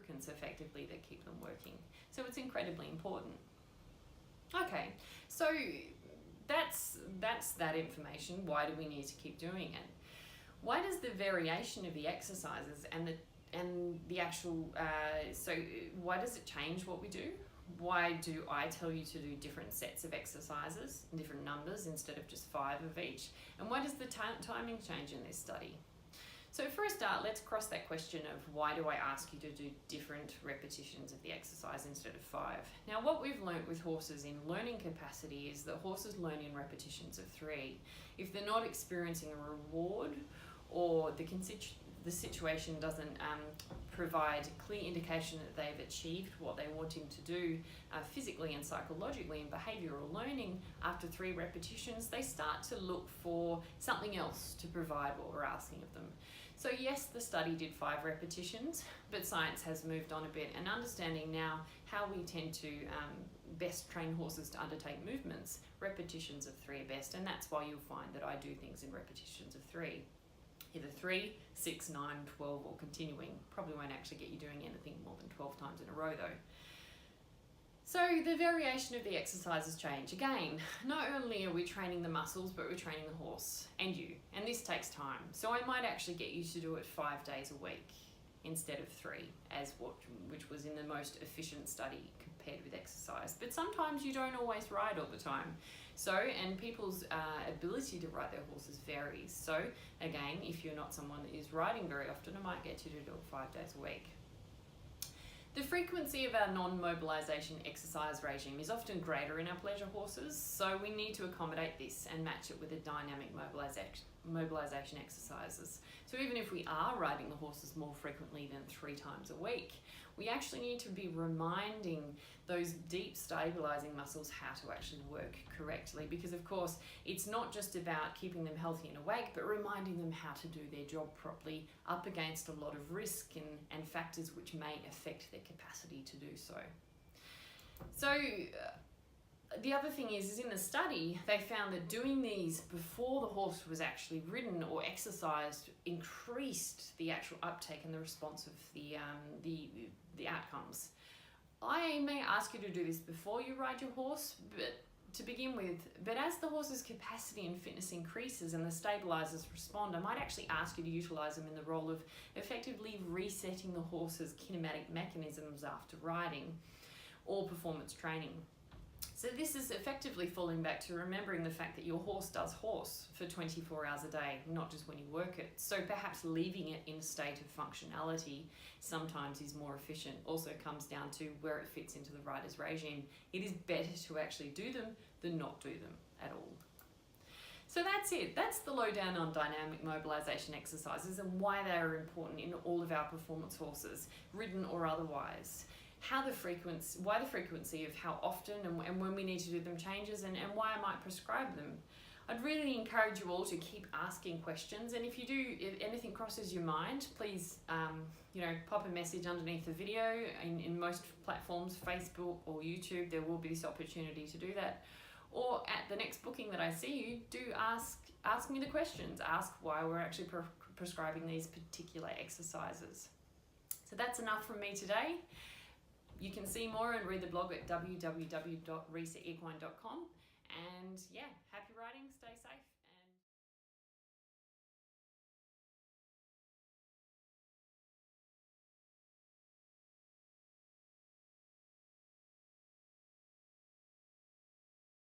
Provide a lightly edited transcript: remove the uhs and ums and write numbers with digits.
lubricants effectively that keep them working. So it's incredibly important. Okay, so that's that information. Why do we need to keep doing it? Why does the variation of the exercises and the actual, so why does it change what we do? Why do I tell you to do different sets of exercises, different numbers instead of just 5 of each? And why does the timing change in this study? So for a start, let's cross that question of why do I ask you to do different repetitions of the exercise instead of 5? Now, what we've learnt with horses in learning capacity is that horses learn in repetitions of 3. If they're not experiencing a reward, or the situation doesn't provide clear indication that they've achieved what they're wanting to do physically and psychologically in behavioural learning, after 3 repetitions, they start to look for something else to provide what we're asking of them. So yes, the study did 5 repetitions, but science has moved on a bit, and understanding now how we tend to best train horses to undertake movements, repetitions of 3 are best, and that's why you'll find that I do things in repetitions of 3. Either 3, 6, 9, 12 or continuing. Probably won't actually get you doing anything more than 12 times in a row though. So the variation of the exercises change. Again, not only are we training the muscles, but we're training the horse and you. And this takes time. So I might actually get you to do it 5 days a week instead of 3, which was in the most efficient study compared with exercise. But sometimes you don't always ride all the time. So, and people's ability to ride their horses varies. So again, if you're not someone that is riding very often, I might get you to do it 5 days a week. The frequency of our non-mobilisation exercise regime is often greater in our pleasure horses, so we need to accommodate this and match it with the dynamic mobilisation exercises. So even if we are riding the horses more frequently than 3 times a week, we actually need to be reminding those deep stabilising muscles how to actually work correctly, because of course it's not just about keeping them healthy and awake, but reminding them how to do their job properly up against a lot of risk and factors which may affect their capacity to do so. So the other thing is in the study, they found that doing these before the horse was actually ridden or exercised increased the actual uptake and the response of the outcomes. I may ask you to do this before you ride your horse, but to begin with, but as the horse's capacity and fitness increases and the stabilizers respond, I might actually ask you to utilize them in the role of effectively resetting the horse's kinematic mechanisms after riding or performance training. So this is effectively falling back to remembering the fact that your horse does horse for 24 hours a day, not just when you work it. So perhaps leaving it in a state of functionality sometimes is more efficient. Also comes down to where it fits into the rider's regime. It is better to actually do them than not do them at all. So that's it. That's the lowdown on dynamic mobilisation exercises and why they are important in all of our performance horses, ridden or otherwise. Why the frequency of how often and when we need to do them changes, and why I might prescribe them. I'd really encourage you all to keep asking questions, and if anything crosses your mind, please pop a message underneath the video. In most platforms, Facebook or YouTube, there will be this opportunity to do that. Or at the next booking that I see you, do ask me the questions. Ask why we're actually prescribing these particular exercises. So that's enough from me today. You can see more and read the blog at www.resetequine.com. And yeah, happy riding, stay safe.